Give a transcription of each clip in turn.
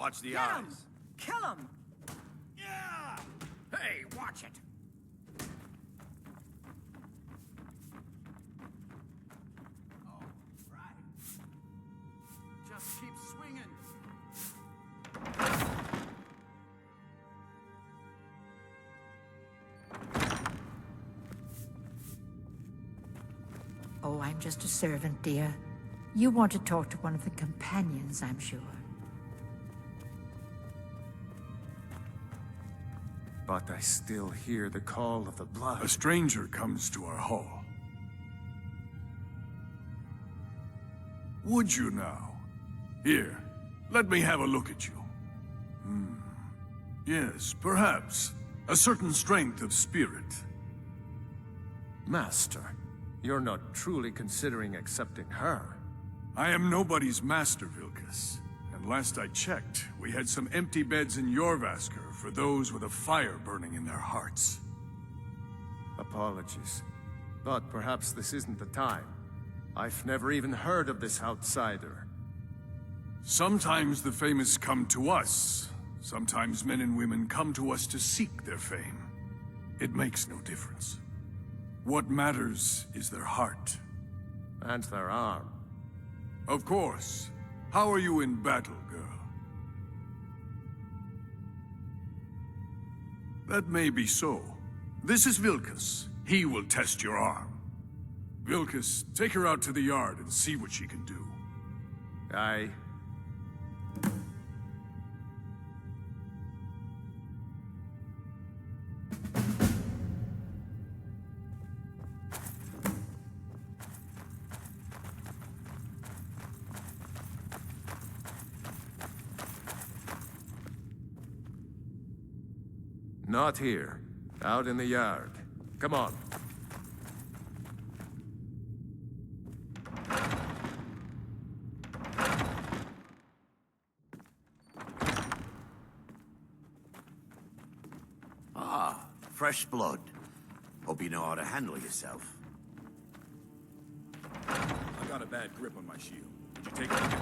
Watch the Get eyes. him! Kill him! Yeah! Hey, watch it! All right. Just keep swinging. Oh, I'm just a servant, dear. You want to talk to one of the companions, I'm sure. But I still hear the call of the blood. A stranger comes to our hall. Would you now? Here, let me have a look at you. Yes, perhaps. A certain strength of spirit. Master, you're not truly considering accepting her. I am nobody's master, Vilkas. And last I checked, we had some empty beds in Jorvaskr for those with a fire burning in their hearts. Apologies. But perhaps this isn't the time. I've never even heard of this outsider. Sometimes the famous come to us. Sometimes men and women come to us to seek their fame. It makes no difference. What matters is their heart. And their arm. Of course. How are you in battle, girl? That may be so. This is Vilkas. He will test your arm. Vilkas, take her out to the yard and see what she can do. Aye. Not here. Out in the yard. Come on. Ah, fresh blood. Hope you know how to handle yourself. I got a bad grip on my shield. Did you take it again?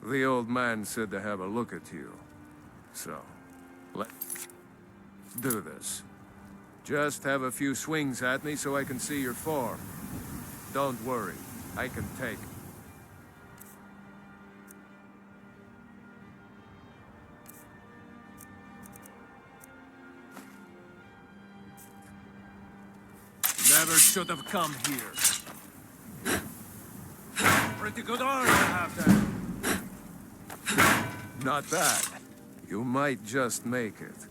The old man said to have a look at you. So, let's do this. Just have a few swings at me so I can see your form. Don't worry, I can take it. Never should have come here. Pretty good arm you have there. Not bad. You might just make it.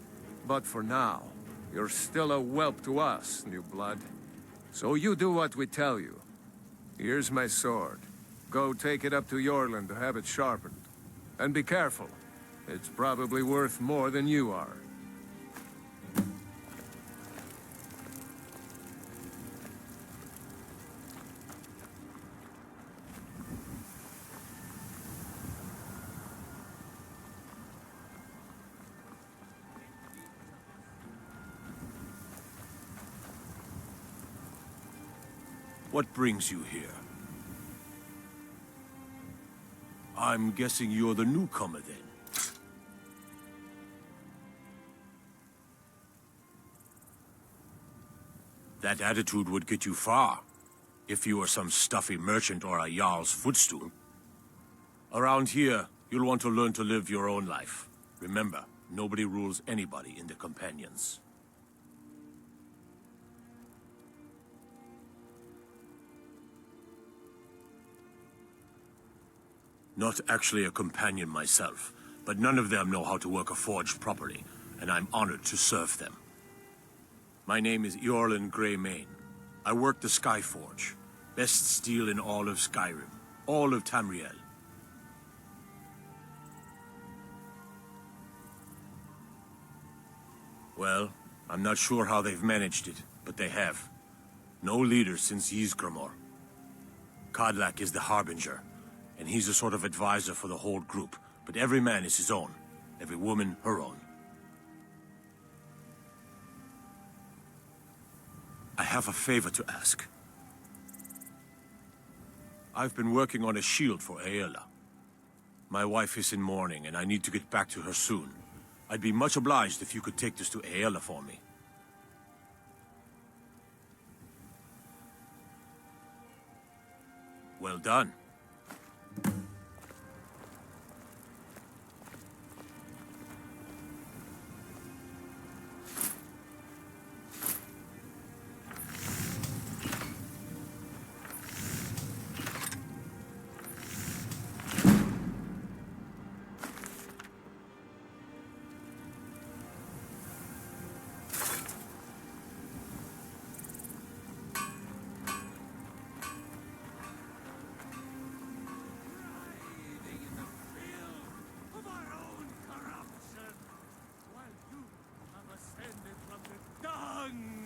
But for now, you're still a whelp to us, new blood. So you do what we tell you. Here's my sword. Go take it up to Yorland to have it sharpened. And be careful. It's probably worth more than you are. What brings you here? I'm guessing you're the newcomer then. That attitude would get you far, if you were some stuffy merchant or a Jarl's footstool. Around here, you'll want to learn to live your own life. Remember, nobody rules anybody in the Companions. Not actually a companion myself, but none of them know how to work a forge properly, and I'm honored to serve them. My name is Eorlin Greymane. I work the Skyforge. Best steel in all of Skyrim. All of Tamriel. Well, I'm not sure how they've managed it, but they have. No leader since Ysgramor. Kodlak is the Harbinger, and he's a sort of advisor for the whole group, but every man is his own. Every woman, her own. I have a favor to ask. I've been working on a shield for Aela. My wife is in mourning, and I need to get back to her soon. I'd be much obliged if you could take this to Aela for me. Well done.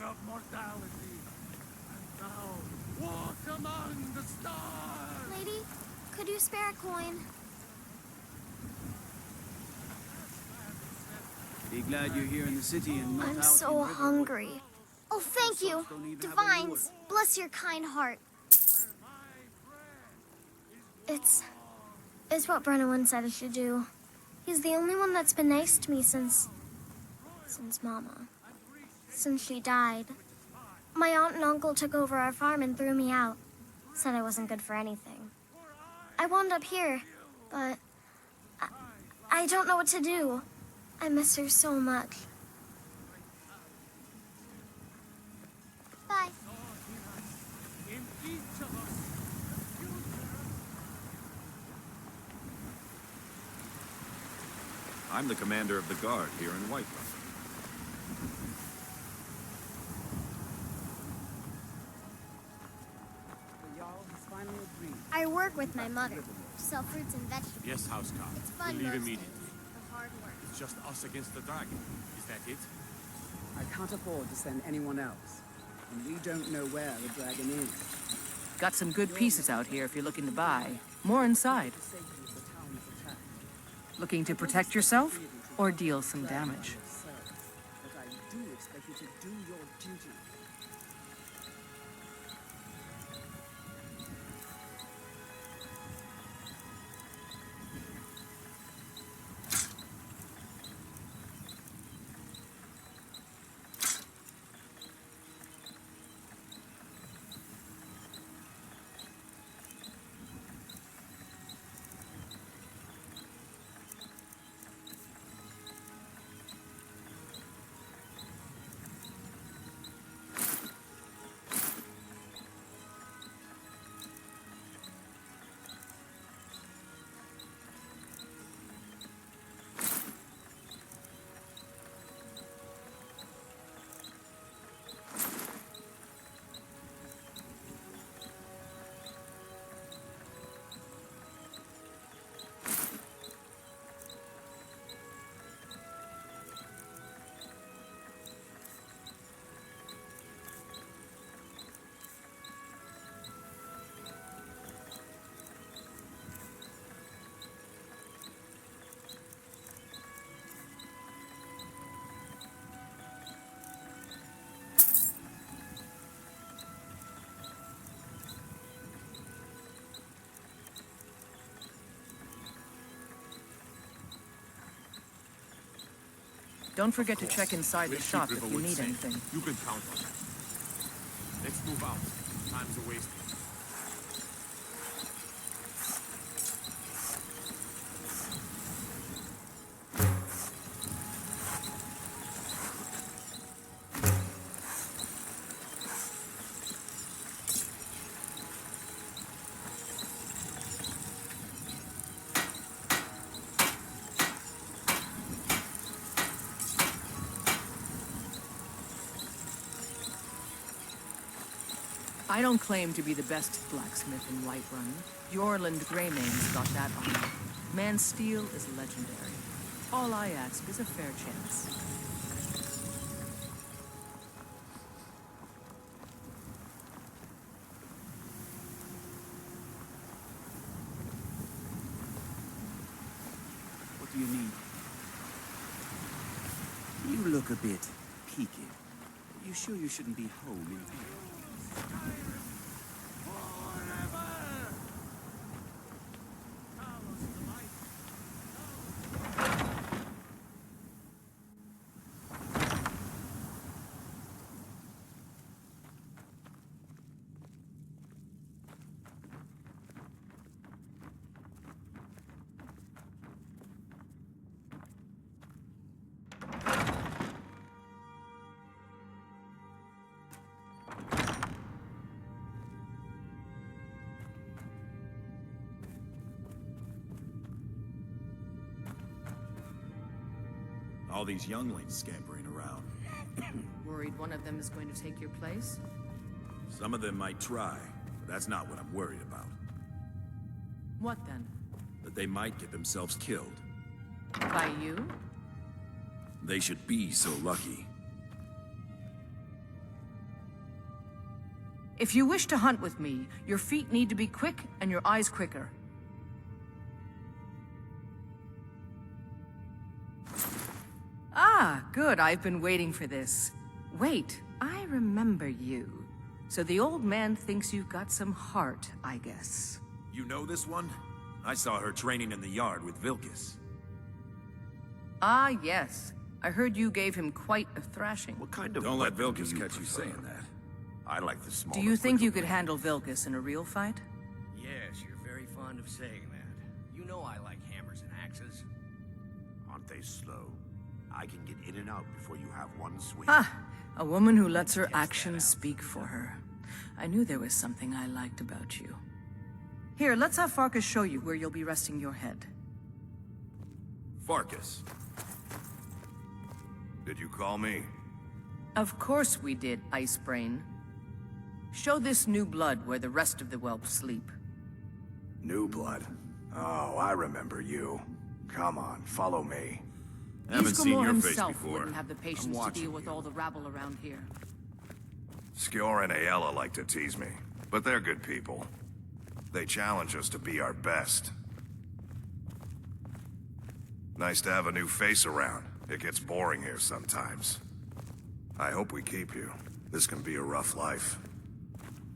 Of mortality, and thou walk among the stars. Lady, could you spare a coin? Be glad you're here in the city and not I'm out so in Riverwood. hungry. Oh, thank you. Divines, bless your kind heart. It's what Brennan said I should do. He's the only one that's been nice to me since Mama. Since she died. My aunt and uncle took over our farm and threw me out. Said I wasn't good for anything. I wound up here, but I don't know what to do. I miss her so much. Bye. I'm the commander of the guard here in Whiterun. I work with my mother. Sell fruits and vegetables. Yes, housecarl. It's fun We leave most immediately. days. The hard work. It's just us against the dragon. Is that it? I can't afford to send anyone else. And we don't know where the dragon is. Got some good pieces out here if you're looking to buy. More inside. Looking to protect yourself or deal some damage? But I do expect you to do your duty. Don't forget to check inside the shop if you need anything. You can count on that. Let's move out. Time's a waste. I don't claim to be the best blacksmith in Whiterun. Yorland Greymane's got that on. Man's steel is legendary. All I ask is a fair chance. What do you need? You look a bit peaked. You sure you shouldn't be home in here? All these younglings scampering around. Worried one of them is going to take your place? Some of them might try, but that's not what I'm worried about. What then? That they might get themselves killed. By you? They should be so lucky. If you wish to hunt with me, your feet need to be quick and your eyes quicker. Ah, good. I've been waiting for this. Wait, I remember you. So the old man thinks you've got some heart, I guess. You know this one? I saw her training in the yard with Vilkis. Ah, yes. I heard you gave him quite a thrashing. What kind of Don't let weapon Vilkis do catch you prefer? saying that. I like the small. Do you think you could handle Vilkis in a real fight? Yes, you're very fond of saying that. You know I like hammers and axes. Aren't they slow? I can get in and out before you have one swing. Ah, a woman who lets her actions speak for her. I knew there was something I liked about you. Here, let's have Farkas show you where you'll be resting your head. Farkas. Did you call me? Of course we did, Ice Brain. Show this new blood where the rest of the whelps sleep. New blood. Oh, I remember you. Come on, follow me. Haven't seen your face himself before. wouldn't have the patience to deal with all the rabble around here. Skjor and Ayala like to tease me, but they're good people. They challenge us to be our best. Nice to have a new face around. It gets boring here sometimes. I hope we keep you. This can be a rough life.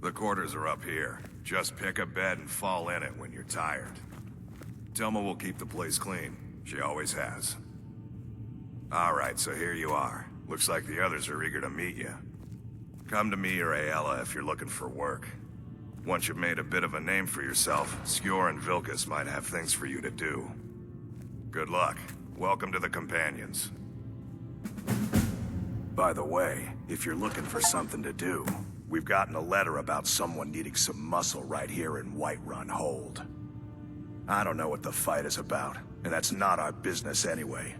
The quarters are up here. Just pick a bed and fall in it when you're tired. Telma will keep the place clean. She always has. Alright, so here you are. Looks like the others are eager to meet you. Come to me or Ayala if you're looking for work. Once you've made a bit of a name for yourself, Skjor and Vilkis might have things for you to do. Good luck. Welcome to the Companions. By the way, if you're looking for something to do, we've gotten a letter about someone needing some muscle right here in Whiterun Hold. I don't know what the fight is about, and that's not our business anyway.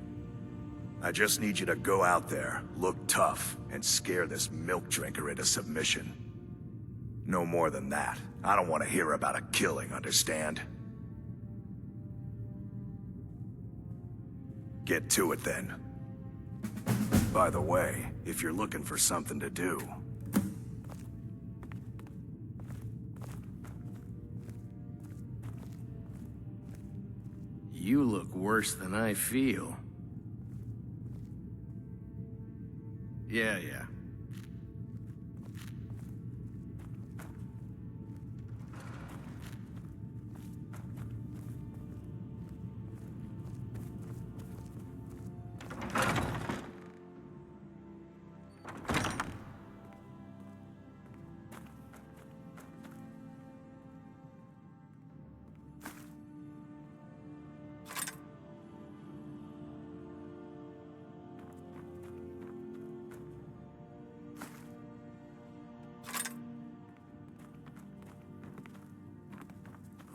I just need you to go out there, look tough, and scare this milk drinker into submission. No more than that. I don't want to hear about a killing, understand? Get to it then. By the way, if you're looking for something to do... You look worse than I feel. Yeah.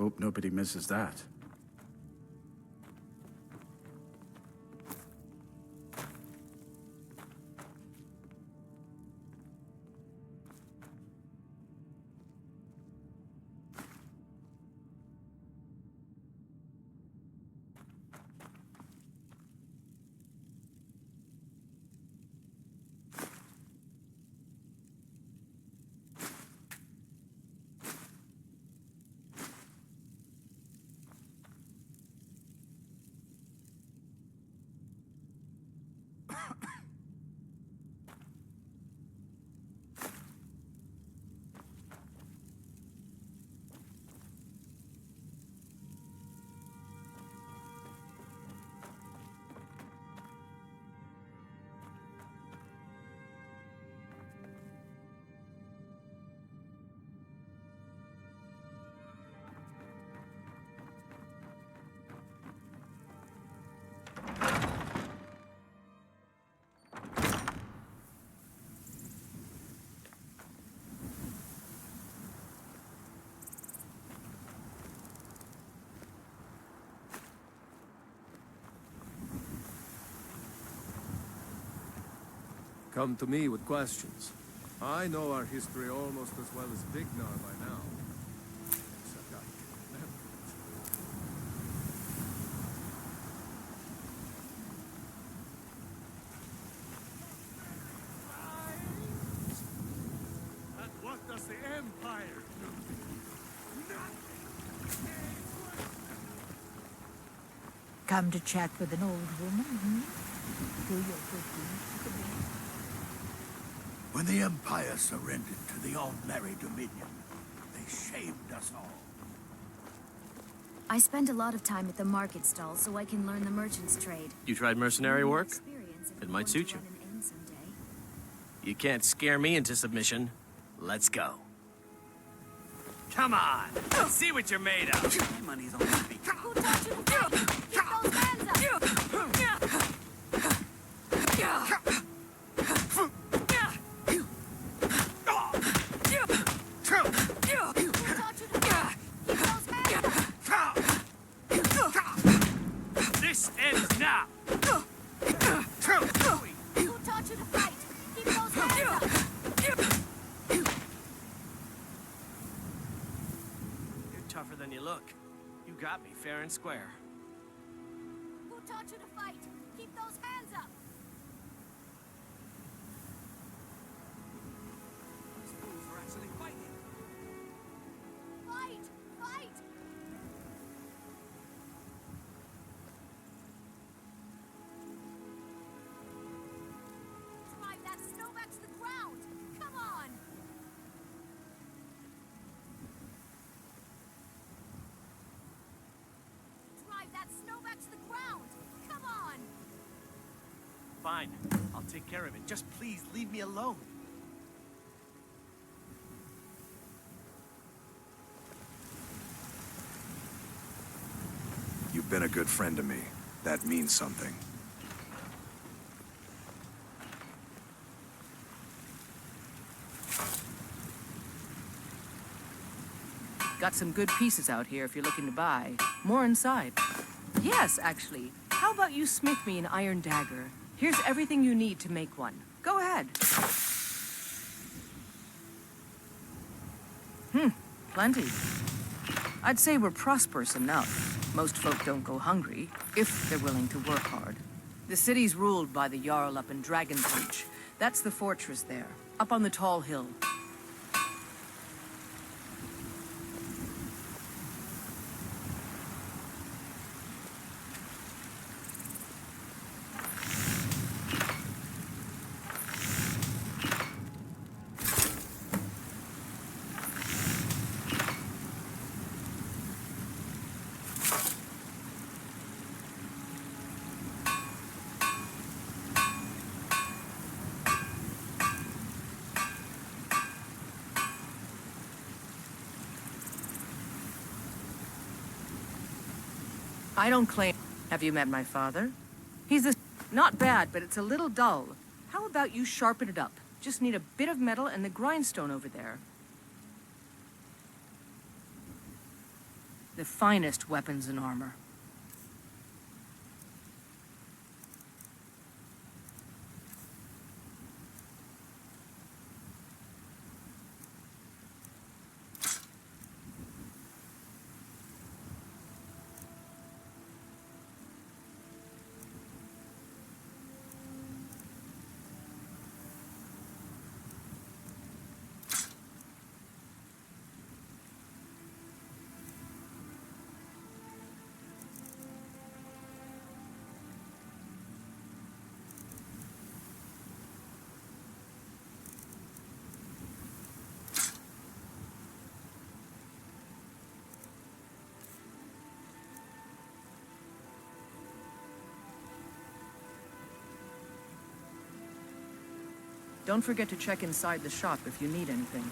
Hope nobody misses that. come to me with questions. I know our history almost as well as Vignar by now. Except I can't remember it. And what does the Empire do? Come to chat with an old woman, hmm? Do your good deeds for me. When the Empire surrendered to the Aldmeri Dominion, they shamed us all. I spend a lot of time at the market stall so I can learn the merchant's trade. You tried mercenary work? It might suit you. You can't scare me into submission. Let's go. Come on! Let's see what you're made of! My money's on the beat. Who taught you to fight? Keep those hands up! This ends now! Who taught you to fight? Keep those hands up! You're tougher than you look. You got me fair and square. Who taught you to fight? Keep those hands up! Those fools are actually fighting. Fight! Fight! Drive that snow back to the ground! Come on! Drive that snow back to the ground! Come on! Fine. I'll take care of it. Just please leave me alone. You've been a good friend to me. That means something. Got some good pieces out here if you're looking to buy. More inside. Yes, actually. How about you smith me an iron dagger? Here's everything you need to make one. Go ahead. Plenty. I'd say we're prosperous enough. Most folk don't go hungry, if they're willing to work hard. The city's ruled by the Jarl up in Dragonpunch. That's the fortress there, up on the tall hill. I don't claim... Have you met my father? He's a... Not bad, but it's a little dull. How about you sharpen it up? Just need a bit of metal and the grindstone over there. The finest weapons and armor. Don't forget to check inside the shop if you need anything.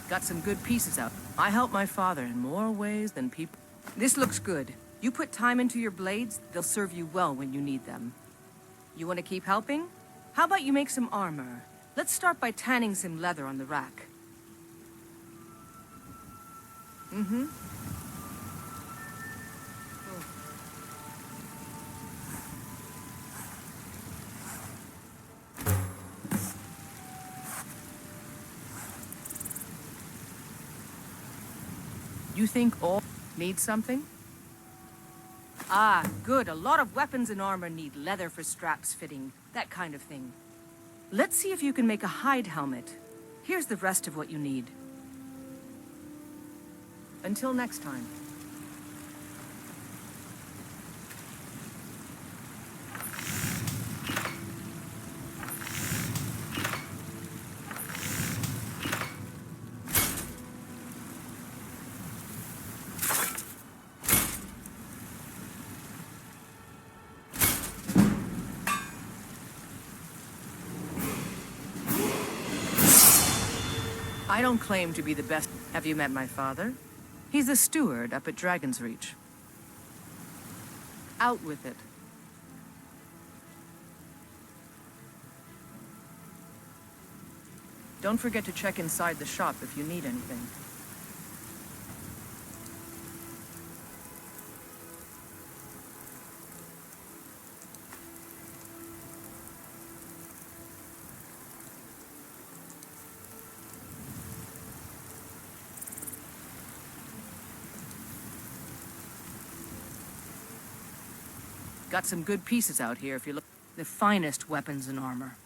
Got some good pieces out. I help my father in more ways than people. This looks good. You put time into your blades, they'll serve you well when you need them. You want to keep helping? How about you make some armor? Let's start by tanning some leather on the rack. Mm-hmm. You think all need something? Ah, good. A lot of weapons and armor need leather for straps fitting, that kind of thing. Let's see if you can make a hide helmet. Here's the rest of what you need. Until next time. I don't claim to be the best. Have you met my father? He's the steward up at Dragon's Reach. Out with it. Don't forget to check inside the shop if you need anything. Got some good pieces out here if you look. The finest weapons and armor.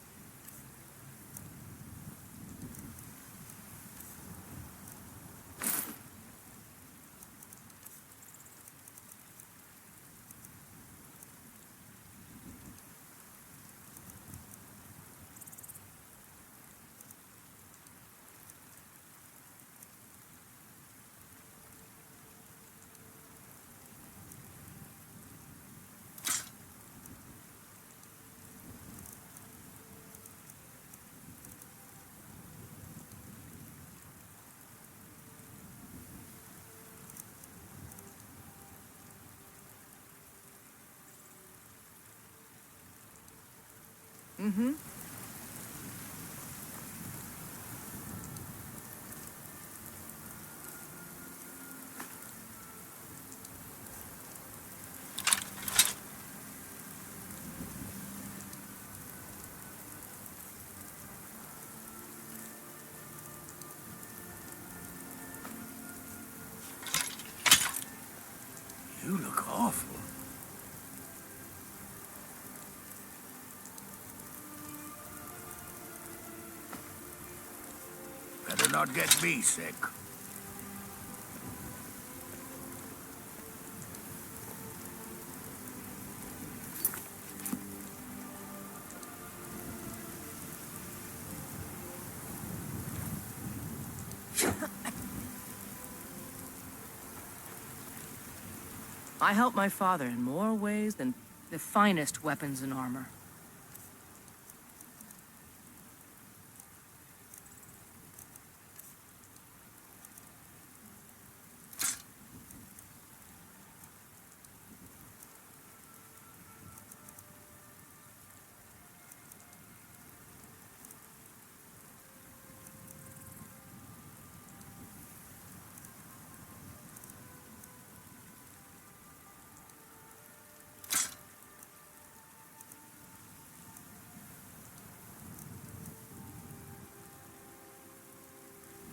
Mm-hmm. You look awful. Better not get me sick. I help my father in more ways than the finest weapons and armor.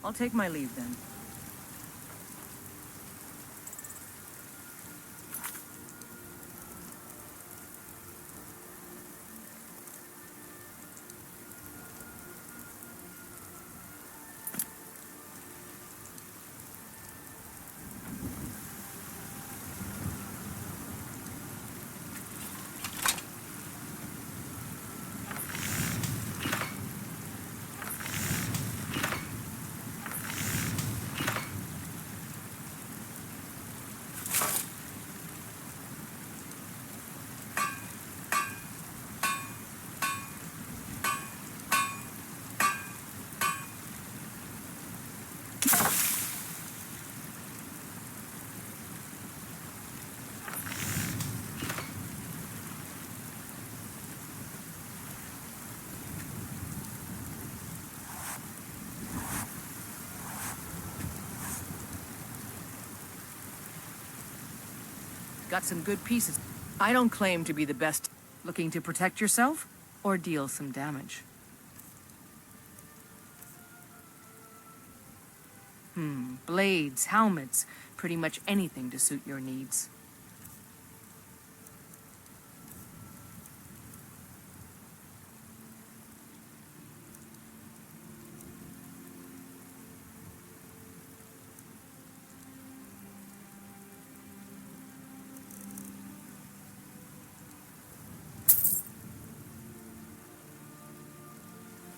I'll take my leave then. Got some good pieces. I don't claim to be the best. Looking to protect yourself or deal some damage? Blades, helmets, pretty much anything to suit your needs.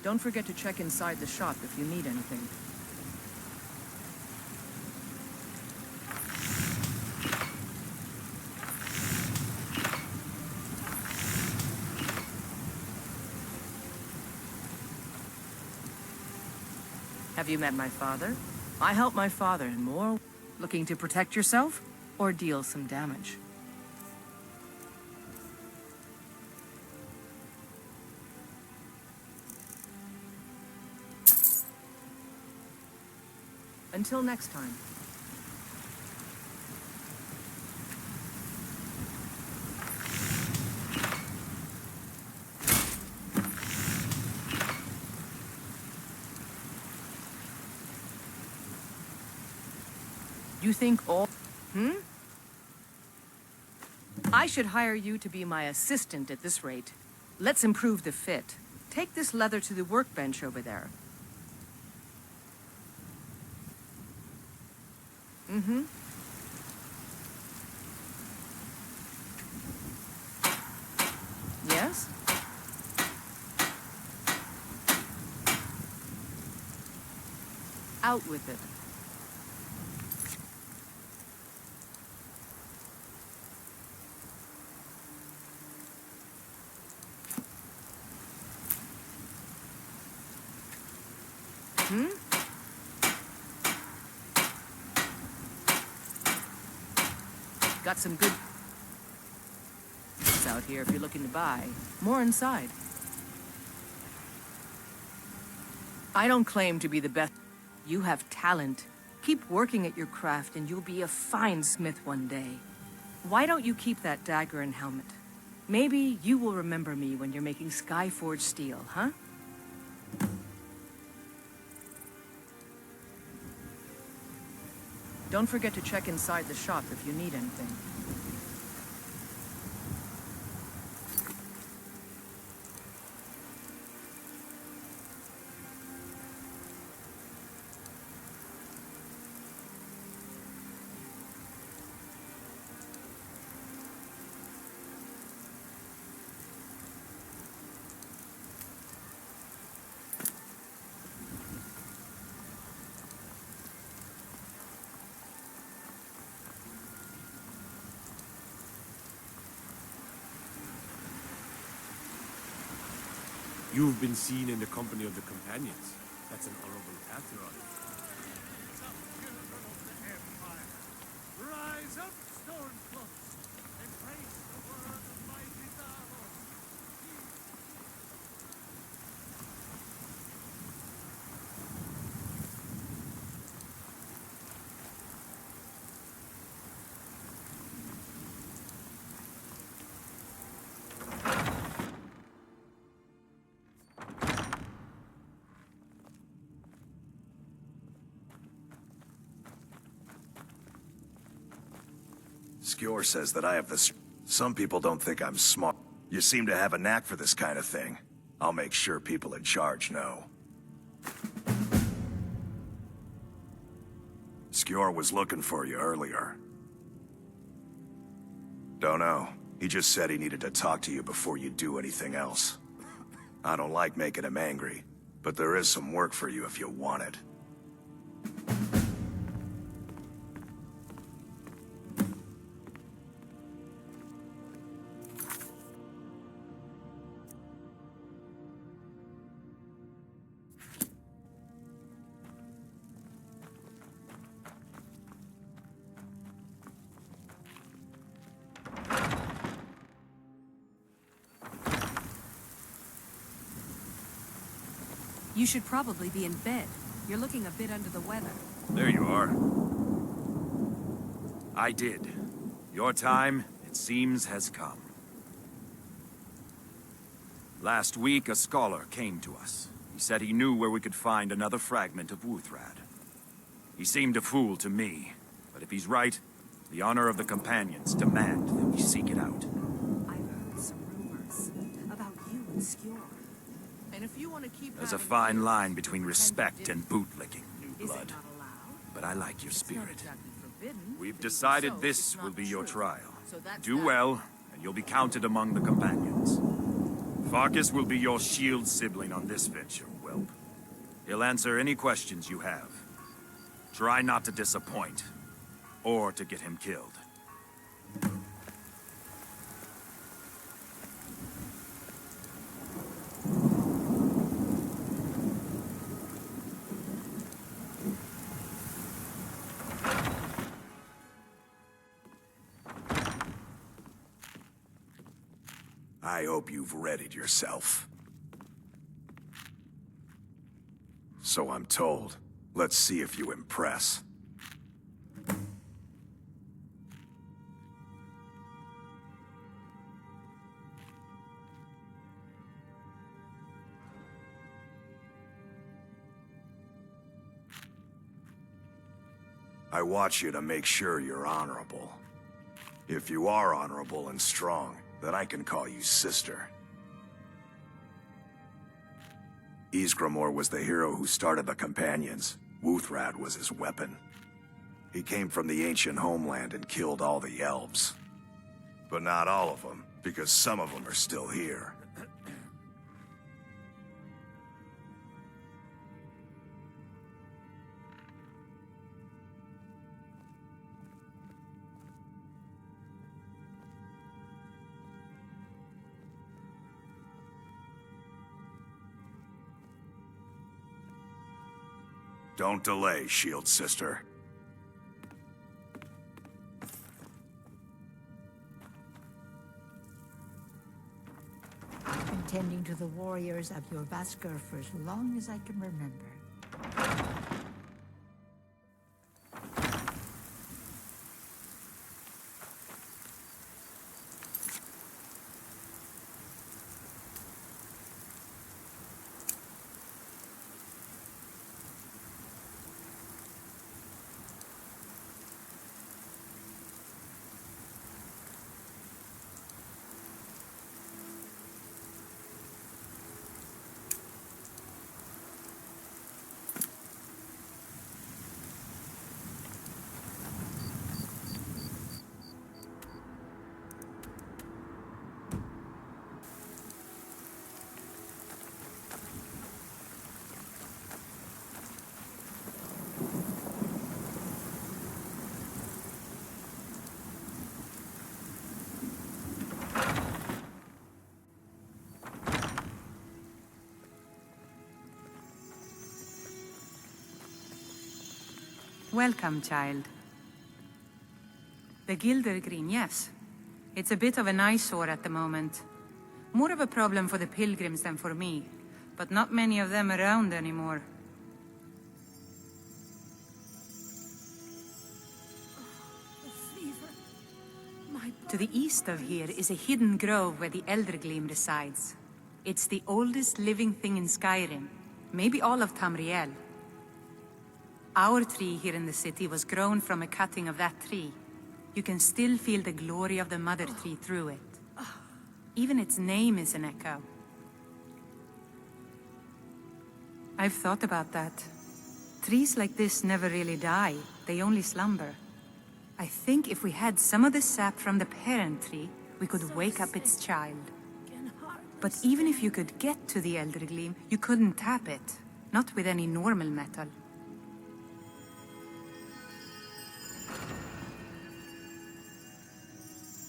Don't forget to check inside the shop if you need anything. Have you met my father? I help my father in more. Looking to protect yourself or deal some damage? Until next time. You think all... I should hire you to be my assistant at this rate. Let's improve the fit. Take this leather to the workbench over there. Yes? Out with it. Got some good out here if you're looking to buy. More inside. I don't claim to be the best. You have talent. Keep working at your craft and you'll be a fine smith one day. Why don't you keep that dagger and helmet? Maybe you will remember me when you're making Skyforged steel, huh? Don't forget to check inside the shop if you need anything. You've been seen in the company of the companions. That's an honorable path you're on. Rise up, Stormcloaks, and praise the word of mighty Davos. Skjor says that I have this. Some people don't think I'm smart. You seem to have a knack for this kind of thing. I'll make sure people in charge know. Skjor was looking for you earlier. Don't know. He just said he needed to talk to you before you do anything else. I don't like making him angry, but there is some work for you if you want it. You should probably be in bed. You're looking a bit under the weather. There you are. I did. Your time, it seems, has come. Last week, a scholar came to us. He said he knew where we could find another fragment of Wuthrad. He seemed a fool to me, but if he's right, the honor of the Companions demand that we seek it out. I've heard some rumors about you and Skjor. And if you want to keep There's a having fine fears, line between respect and bootlicking, New is it Blood. not allowed? But I like your It's not spirit. exactly forbidden. We've But even decided so, this it's will not be your true. trial. So that's Do that. well, and you'll be counted among the Companions. Farkas will be your shield sibling on this venture, whelp. He'll answer any questions you have. Try not to disappoint, or to get him killed. I hope you've readied yourself. So I'm told. Let's see if you impress. I watch you to make sure you're honorable. If you are honorable and strong, then I can call you sister. Ysgramor was the hero who started the Companions. Wuthrad was his weapon. He came from the ancient homeland and killed all the elves. But not all of them, because some of them are still here. Don't delay, Shield Sister. I've been tending to the warriors of your Vasker for as long as I can remember. Welcome, child. The Gildergreen, yes. It's a bit of an eyesore at the moment. More of a problem for the pilgrims than for me, but not many of them around anymore. To the east of here is a hidden grove where the Eldergleam resides. It's the oldest living thing in Skyrim, maybe all of Tamriel. Our tree here in the city was grown from a cutting of that tree. You can still feel the glory of the mother tree through it. Even its name is an echo. I've thought about that. Trees like this never really die, they only slumber. I think if we had some of the sap from the parent tree, we could wake up its child. But even if you could get to the Eldergleam, you couldn't tap it. Not with any normal metal.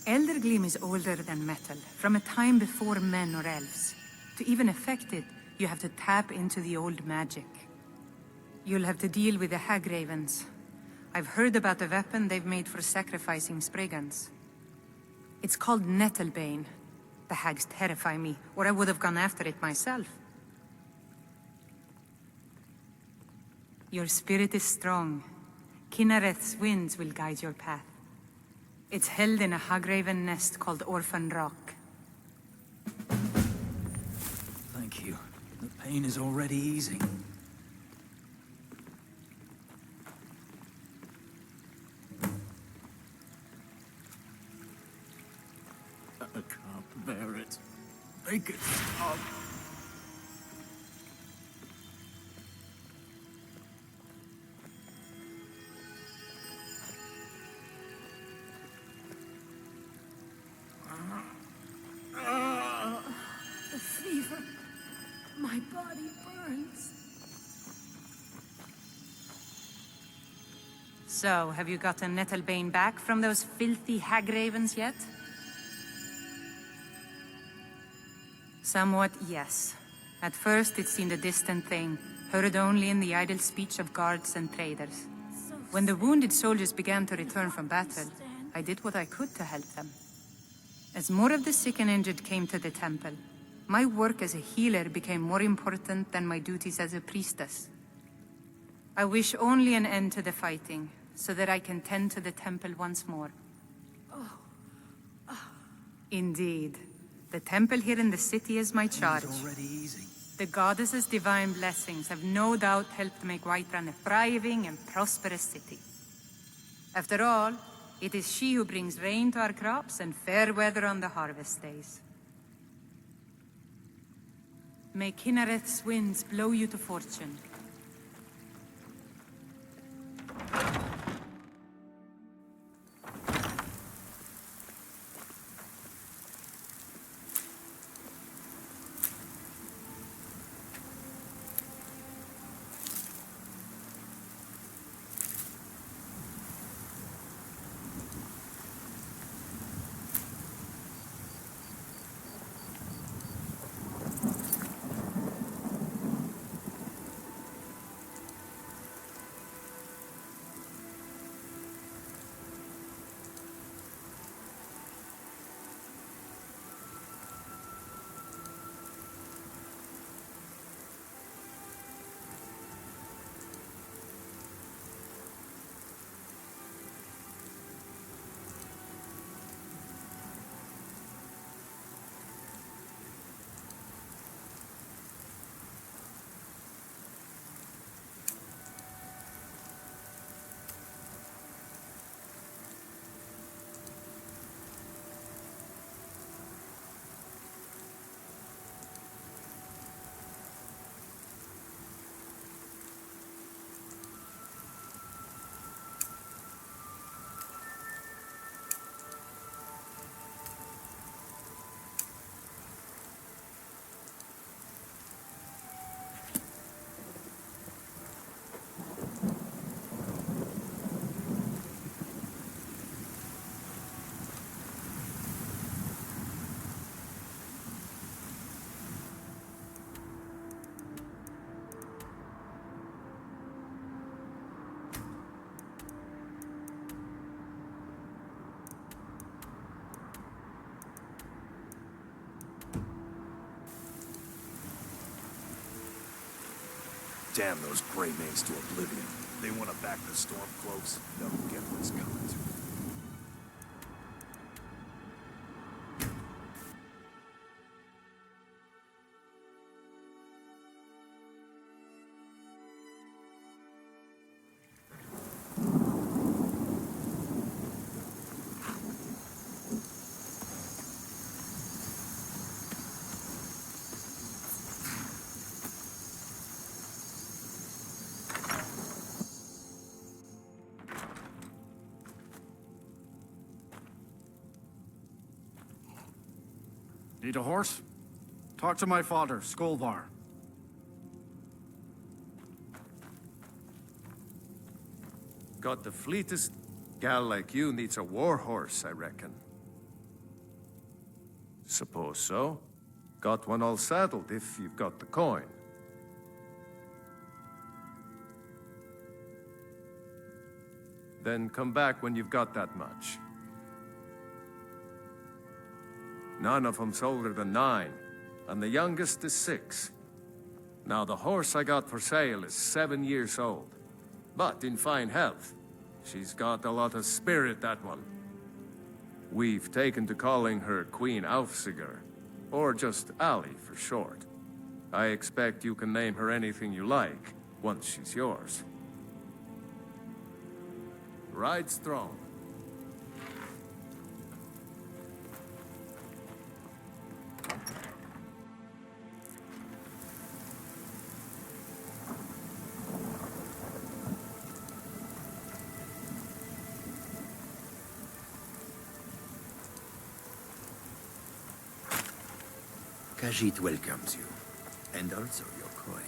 Eldergleam is older than metal, from a time before men or elves. To even affect it, you have to tap into the old magic. You'll have to deal with the Hag Ravens. I've heard about the weapon they've made for sacrificing Spriggans. It's called Nettlebane. The hags terrify me, or I would have gone after it myself. Your spirit is strong. Kinnereth's winds will guide your path. It's held in a hagraven nest called Orphan Rock. Thank you. The pain is already easing. I can't bear it. Make it stop. The fever. My body burns. So, have you gotten Nettlebane back from those filthy hagravens yet? Somewhat, yes. At first, it seemed a distant thing, heard only in the idle speech of guards and traders. When the wounded soldiers began to return from battle, I did what I could to help them. As more of the sick and injured came to the temple, my work as a healer became more important than my duties as a priestess. I wish only an end to the fighting, so that I can tend to the temple once more. Indeed. The temple here in the city is my charge. Already easing. The goddess's divine blessings have no doubt helped make Whiterun a thriving and prosperous city. After all, it is she who brings rain to our crops and fair weather on the harvest days. May Kinnereth's winds blow you to fortune. Damn those gray mains to oblivion. They want to back the Stormcloaks. They'll get what's coming to them. Need a horse? Talk to my father, Skolvar. Got the fleetest gal like you needs a war horse, I reckon. Suppose so. Got one all saddled if you've got the coin. Then come back when you've got that much. None of them's older than 9, and the youngest is 6. Now the horse I got for sale is 7 years old, but in fine health. She's got a lot of spirit, that one. We've taken to calling her Queen Aufsiger, or just Ali for short. I expect you can name her anything you like, once she's yours. Ride strong. Khajiit welcomes you, and also your coin.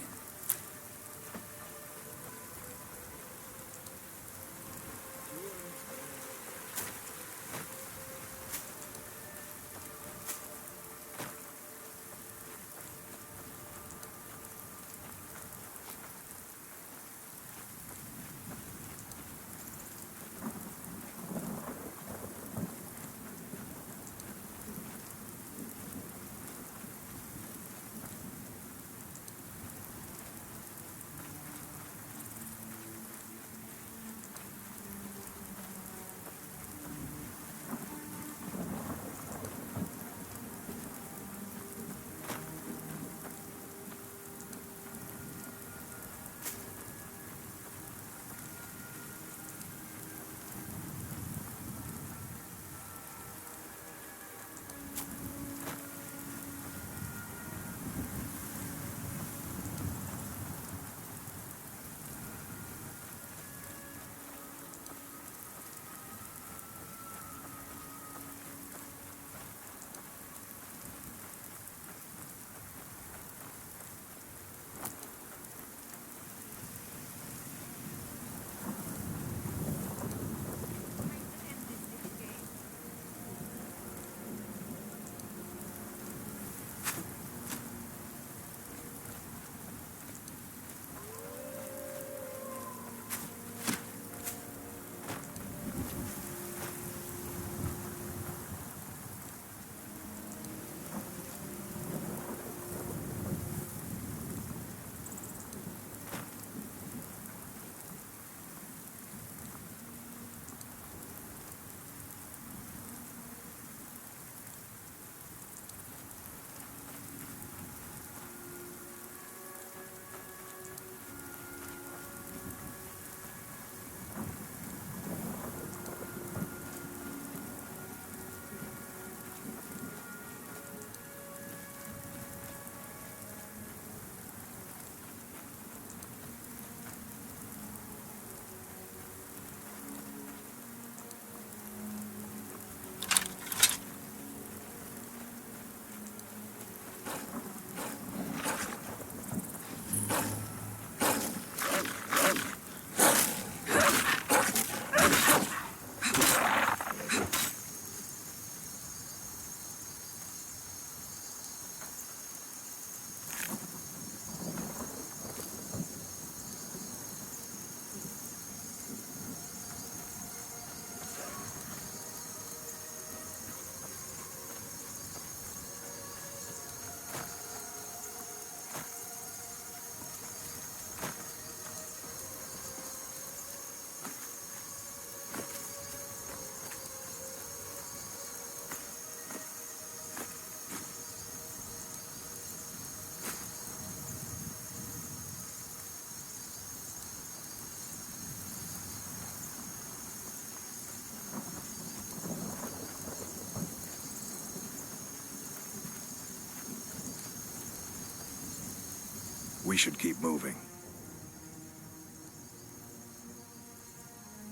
We should keep moving.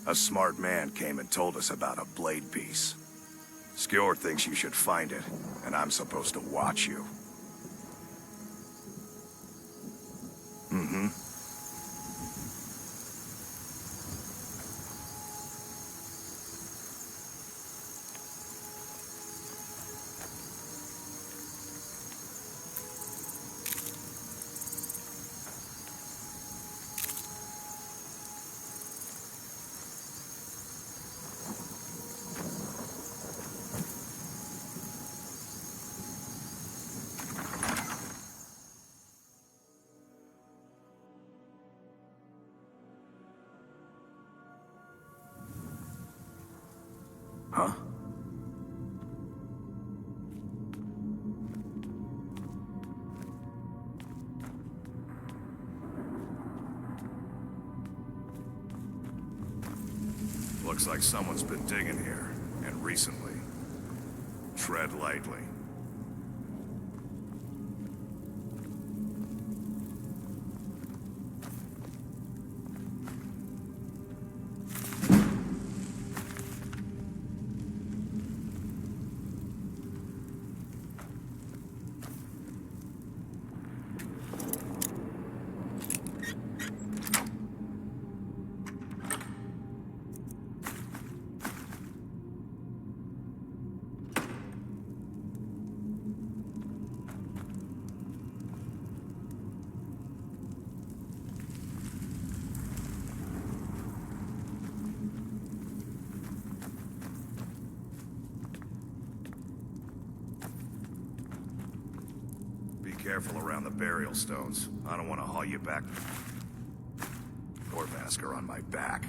A smart man came and told us about a blade piece. Skjord thinks you should find it, and I'm supposed to watch you. Mm-hmm. Looks like someone's been digging here, and recently. Tread lightly. Careful around the burial stones. I don't want to haul you back. Or Vasker on my back.